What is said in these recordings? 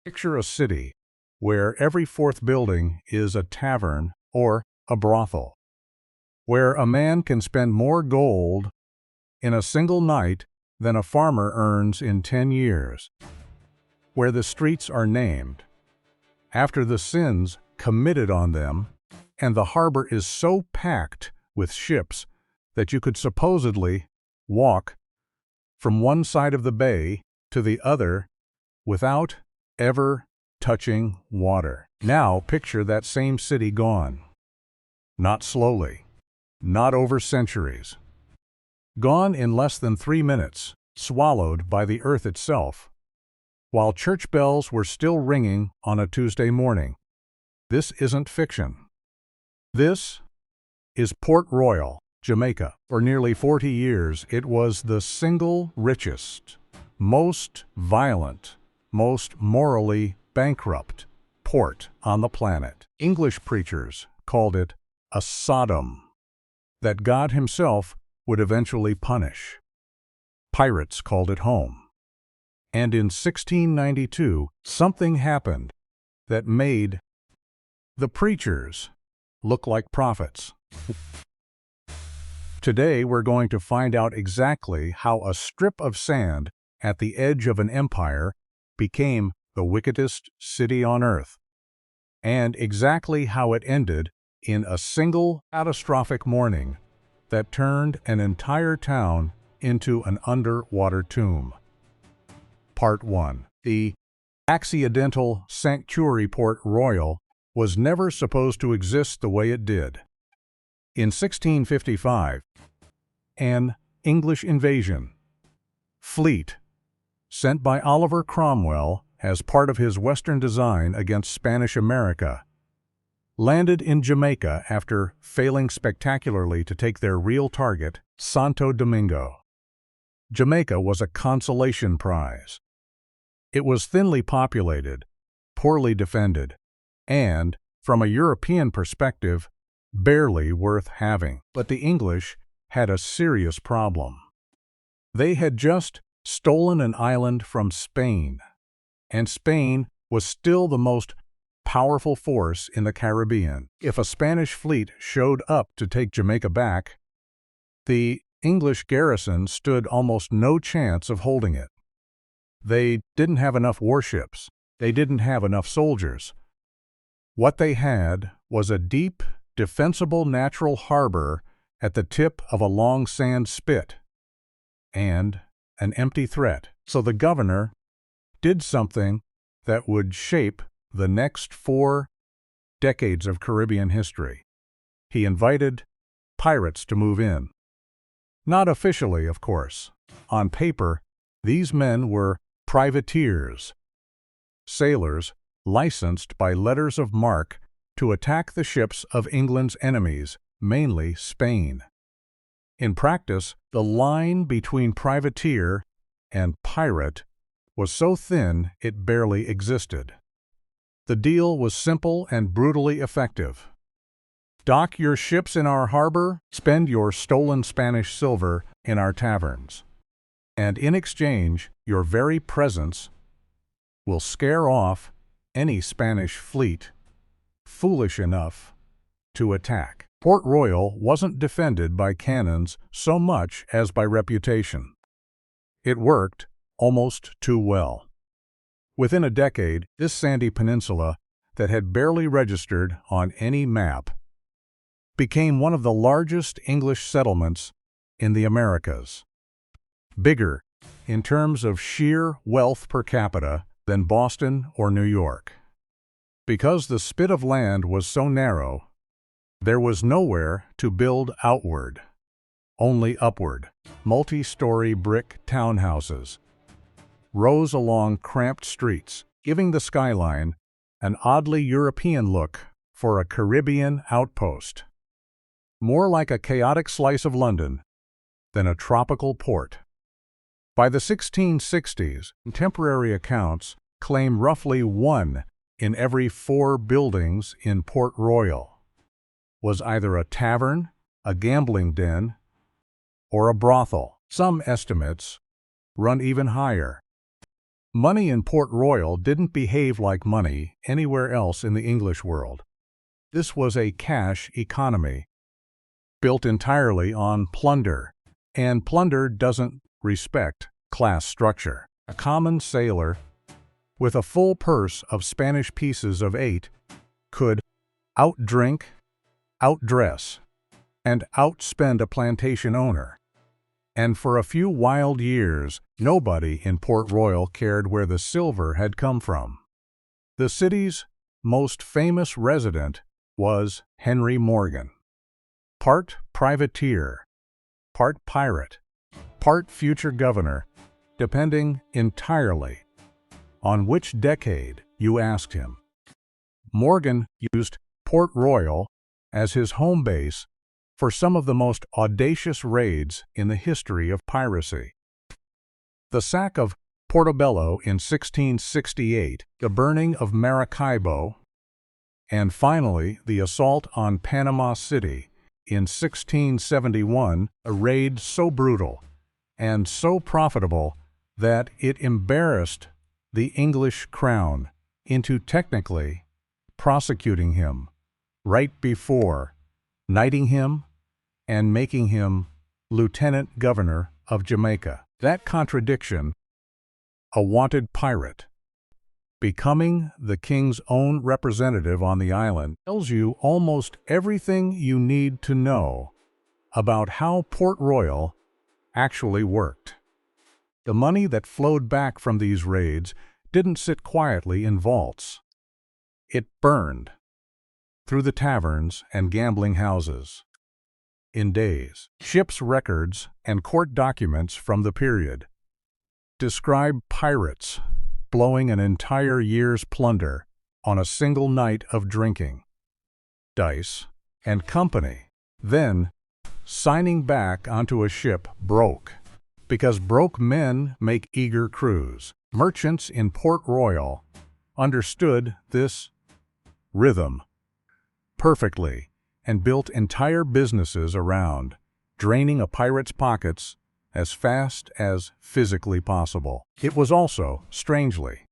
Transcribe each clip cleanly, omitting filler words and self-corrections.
Picture a city where every fourth building is a tavern or a brothel, where a man can spend more gold in a single night than a farmer earns in 10 years, where the streets are named after the sins committed on them, and the harbor is so packed with ships that you could supposedly walk from one side of the bay to the other without ever touching water. Now picture that same city gone. Not slowly, not over centuries. Gone in less than 3 minutes, swallowed by the earth itself, while church bells were still ringing on a Tuesday morning. This isn't fiction. This is Port Royal, Jamaica. For nearly 40 years, it was the single richest, most violent, most morally bankrupt port on the planet. English preachers called it a Sodom that God Himself would eventually punish. Pirates called it home. And in 1692, something happened that made the preachers look like prophets. Today, we're going to find out exactly how a strip of sand at the edge of an empire became the wickedest city on earth, and exactly how it ended in a single catastrophic morning that turned an entire town into an underwater tomb. Part 1. The accidental sanctuary Port Royal was never supposed to exist the way it did. In 1655, an English invasion fleet sent by Oliver Cromwell as part of his Western design against Spanish America landed in Jamaica after failing spectacularly to take their real target, Santo Domingo. Jamaica was a consolation prize. It was thinly populated, poorly defended, and, from a European perspective, barely worth having. But the English had a serious problem. They had just stolen an island from Spain, and Spain was still the most powerful force in the Caribbean. If a Spanish fleet showed up to take Jamaica back, the English garrison stood almost no chance of holding it. They didn't have enough warships. They didn't have enough soldiers. What they had was a deep, defensible natural harbor at the tip of a long sand spit, and an empty threat. So the governor did something that would shape the next 4 decades of Caribbean history. He invited pirates to move in. Not officially, of course. On paper, these men were privateers, sailors licensed by letters of marque to attack the ships of England's enemies, mainly Spain. In practice, the line between privateer and pirate was so thin it barely existed. The deal was simple and brutally effective. Dock your ships in our harbor, spend your stolen Spanish silver in our taverns, and in exchange, your very presence will scare off any Spanish fleet foolish enough to attack. Port Royal wasn't defended by cannons so much as by reputation. It worked almost too well. Within a decade, this sandy peninsula that had barely registered on any map became one of the largest English settlements in the Americas. Bigger, in terms of sheer wealth per capita, than Boston or New York. Because the spit of land was so narrow, there was nowhere to build outward, only upward. Multi-story brick townhouses rose along cramped streets, giving the skyline an oddly European look for a Caribbean outpost. More like a chaotic slice of London than a tropical port. By the 1660s, contemporary accounts claim roughly 1 in every 4 buildings in Port Royal was either a tavern, a gambling den, or a brothel. Some estimates run even higher. Money in Port Royal didn't behave like money anywhere else in the English world. This was a cash economy, built entirely on plunder, and plunder doesn't respect class structure. A common sailor with a full purse of Spanish pieces of 8 could outdrink, outdress, and outspend a plantation owner. And for a few wild years, nobody in Port Royal cared where the silver had come from. The city's most famous resident was Henry Morgan. Part privateer, part pirate, part future governor, depending entirely on which decade you asked him. Morgan used Port Royal as his home base for some of the most audacious raids in the history of piracy. The sack of Portobello in 1668, the burning of Maracaibo, and finally the assault on Panama City in 1671, a raid so brutal and so profitable that it embarrassed the English crown into technically prosecuting him right before knighting him and making him lieutenant governor of Jamaica. That contradiction, a wanted pirate, becoming the king's own representative on the island, tells you almost everything you need to know about how Port Royal actually worked. The money that flowed back from these raids didn't sit quietly in vaults. It burned through the taverns and gambling houses in days. Ships' records and court documents from the period describe pirates blowing an entire year's plunder on a single night of drinking, dice, and company, then signing back onto a ship broke, because broke men make eager crews. Merchants in Port Royal understood this rhythm perfectly and built entire businesses around draining a pirate's pockets as fast as physically possible. It was also, strangely,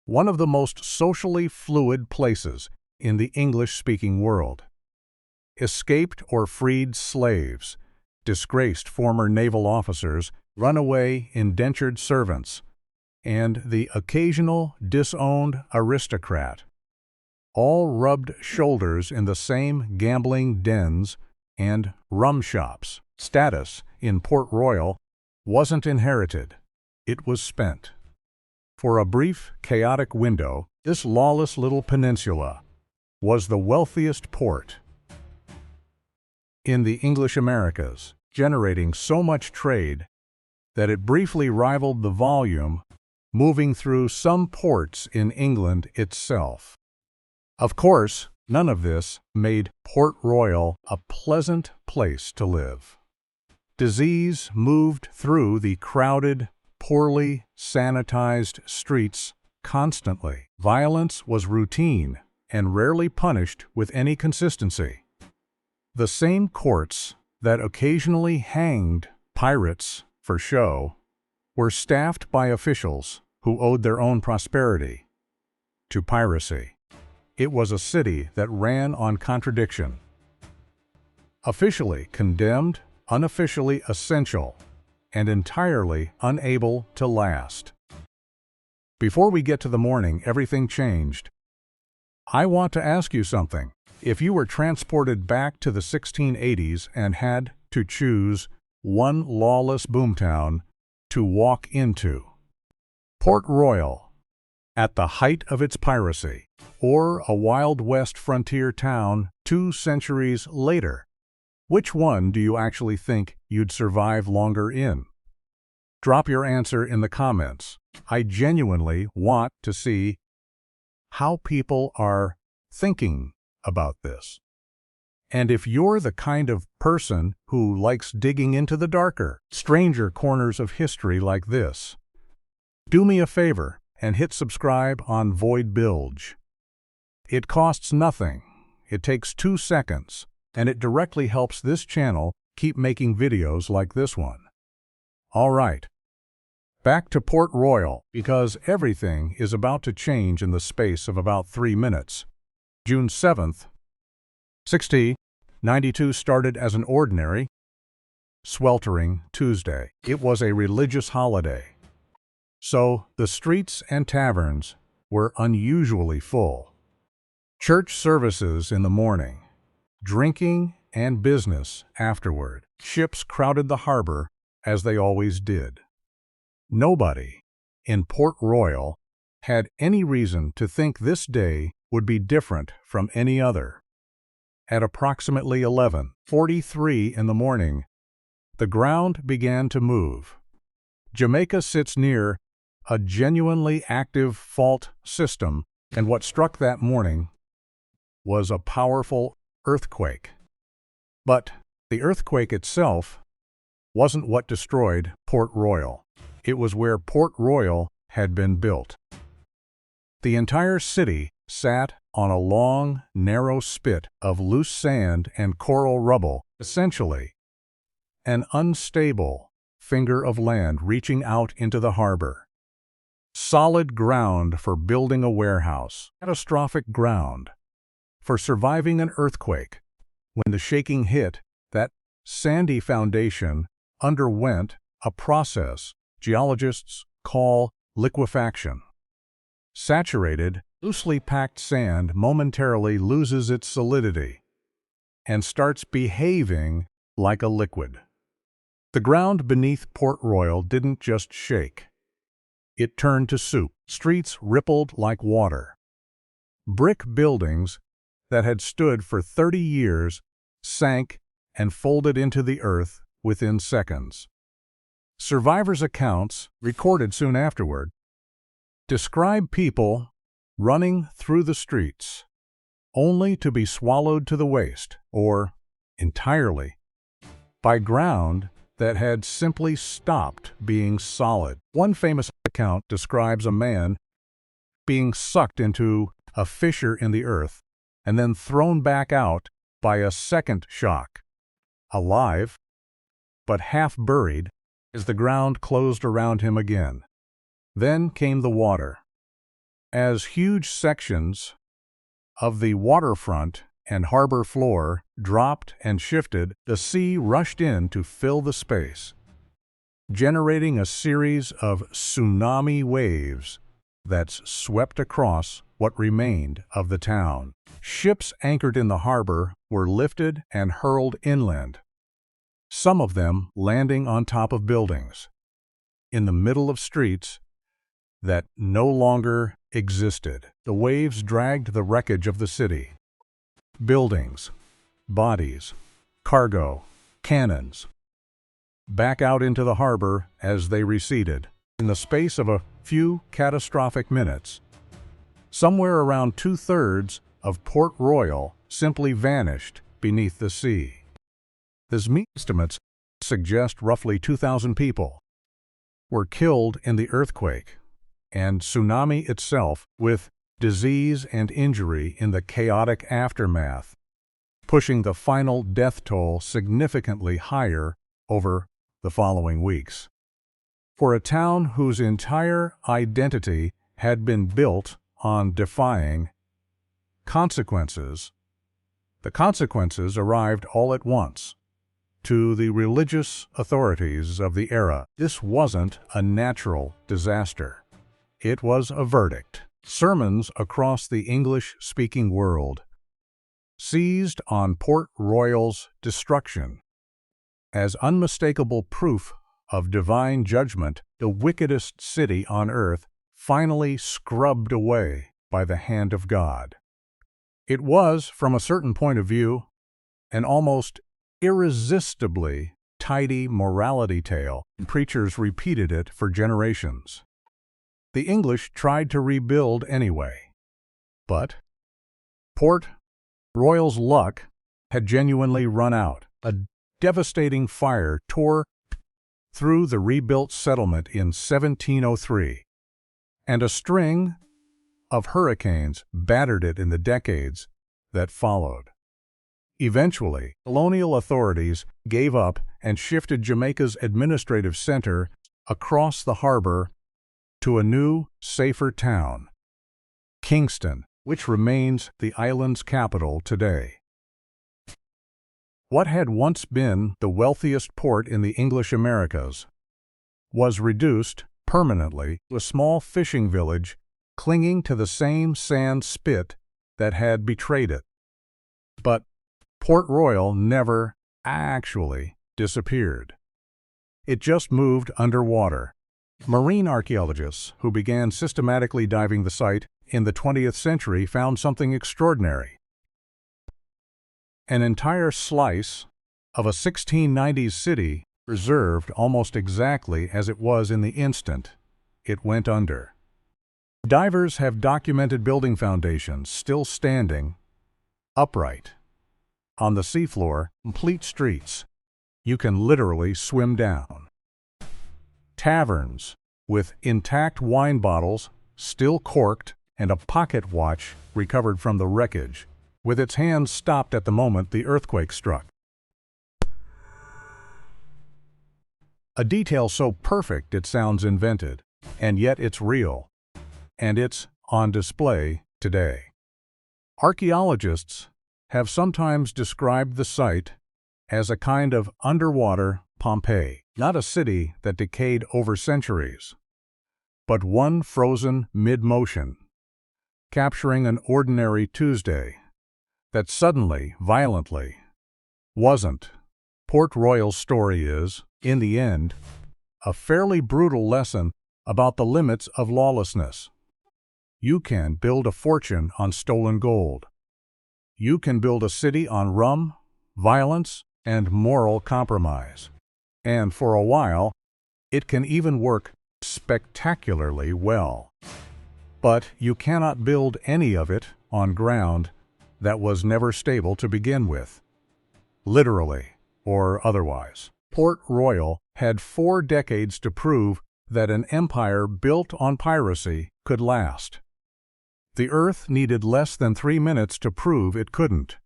one of the most socially fluid places in the English-speaking world. Escaped or freed slaves, disgraced former naval officers, runaway indentured servants, and the occasional disowned aristocrat all rubbed shoulders in the same gambling dens and rum shops. Status in Port Royal wasn't inherited, it was spent. For a brief, chaotic window, this lawless little peninsula was the wealthiest port in the English Americas, generating so much trade that it briefly rivaled the volume moving through some ports in England itself. Of course, none of this made Port Royal a pleasant place to live. Disease moved through the crowded, poorly sanitized streets constantly. Violence was routine and rarely punished with any consistency. The same courts that occasionally hanged pirates for show were staffed by officials who owed their own prosperity to piracy. It was a city that ran on contradiction. Officially condemned, unofficially essential, and entirely unable to last. Before we get to the morning, everything changed. I want to ask you something. If you were transported back to the 1680s and had to choose one lawless boomtown to walk into, Port Royal, at the height of its piracy, or a Wild West frontier town 2 centuries later, which one do you actually think you'd survive longer in? Drop your answer in the comments. I genuinely want to see how people are thinking about this. And if you're the kind of person who likes digging into the darker, stranger corners of history like this, do me a favor and hit subscribe on Void Bilge. It costs nothing, it takes 2 seconds, and it directly helps this channel keep making videos like this one. All right, Back to Port Royal, because everything is about to change in the space of about 3 minutes. June 7th, 1692 started as an ordinary, sweltering Tuesday. It was a religious holiday, so the streets and taverns were unusually full. Church services in the morning, drinking and business afterward. Ships crowded the harbor as they always did. Nobody in Port Royal had any reason to think this day would be different from any other. At approximately 11:43 in the morning, the ground began to move. Jamaica sits near a genuinely active fault system, and what struck that morning was a powerful earthquake. But the earthquake itself wasn't what destroyed Port Royal. It was where Port Royal had been built. The entire city sat on a long, narrow spit of loose sand and coral rubble, essentially an unstable finger of land reaching out into the harbor. Solid ground for building a warehouse, catastrophic ground for surviving an earthquake. When the shaking hit, that sandy foundation underwent a process geologists call liquefaction. Saturated, loosely packed sand momentarily loses its solidity and starts behaving like a liquid. The ground beneath Port Royal didn't just shake. It turned to soup. Streets rippled like water. Brick buildings that had stood for 30 years sank and folded into the earth within seconds. Survivors' accounts, recorded soon afterward, describe people running through the streets, only to be swallowed to the waist, or entirely, by ground that had simply stopped being solid. One famous account describes a man being sucked into a fissure in the earth and then thrown back out by a second shock, alive, but half buried, as the ground closed around him again. Then came the water. As huge sections of the waterfront and harbor floor dropped and shifted, the sea rushed in to fill the space, generating a series of tsunami waves that swept across what remained of the town. Ships anchored in the harbor were lifted and hurled inland, some of them landing on top of buildings, in the middle of streets that no longer existed. The waves dragged the wreckage of the city. Buildings, bodies, cargo, cannons, back out into the harbor as they receded. In the space of a few catastrophic minutes, somewhere around 2/3 of Port Royal simply vanished beneath the sea. The estimates suggest roughly 2,000 people were killed in the earthquake and tsunami itself, with disease and injury in the chaotic aftermath, pushing the final death toll significantly higher over the following weeks. For a town whose entire identity had been built on defying consequences, the consequences arrived all at once. To the religious authorities of the era, this wasn't a natural disaster. It was a verdict. Sermons across the English-speaking world seized on Port Royal's destruction as unmistakable proof of divine judgment, the wickedest city on earth finally scrubbed away by the hand of God. It was, from a certain point of view, an almost irresistibly tidy morality tale, and preachers repeated it for generations. The English tried to rebuild anyway, but Port Royal's luck had genuinely run out. A devastating fire tore through the rebuilt settlement in 1703, and a string of hurricanes battered it in the decades that followed. Eventually, colonial authorities gave up and shifted Jamaica's administrative center across the harbor to a new, safer town, Kingston, which remains the island's capital today. What had once been the wealthiest port in the English Americas was reduced permanently to a small fishing village clinging to the same sand spit that had betrayed it. But Port Royal never actually disappeared. It just moved underwater. Marine archaeologists who began systematically diving the site in the 20th century found something extraordinary. An entire slice of a 1690s city preserved almost exactly as it was in the instant it went under. Divers have documented building foundations still standing upright. On the seafloor, complete streets you can literally swim down. Taverns with intact wine bottles still corked and a pocket watch recovered from the wreckage, with its hands stopped at the moment the earthquake struck. A detail so perfect it sounds invented, and yet it's real, and it's on display today. Archaeologists have sometimes described the site as a kind of underwater Pompeii, not a city that decayed over centuries, but one frozen mid-motion, capturing an ordinary Tuesday that suddenly, violently, wasn't. Port Royal's story is, in the end, a fairly brutal lesson about the limits of lawlessness. You can build a fortune on stolen gold. You can build a city on rum, violence, and moral compromise. And for a while, it can even work spectacularly well. But you cannot build any of it on ground that was never stable to begin with, literally or otherwise. Port Royal had 4 decades to prove that an empire built on piracy could last. The Earth needed less than 3 minutes to prove it couldn't.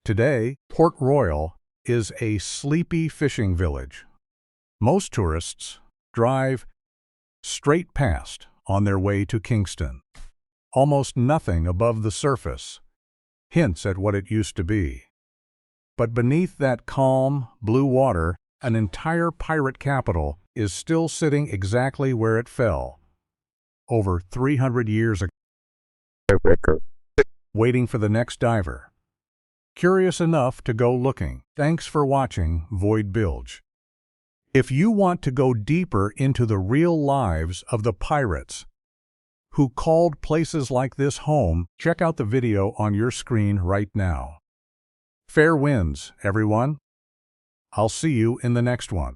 Today, Port Royal is a sleepy fishing village. Most tourists drive straight past on their way to Kingston. Almost nothing above the surface hints at what it used to be. But beneath that calm, blue water, an entire pirate capital is still sitting exactly where it fell, over 300 years ago, waiting for the next diver, curious enough to go looking. Thanks for watching Void Bilge. If you want to go deeper into the real lives of the pirates who called places like this home, check out the video on your screen right now. Fair winds, everyone. I'll see you in the next one.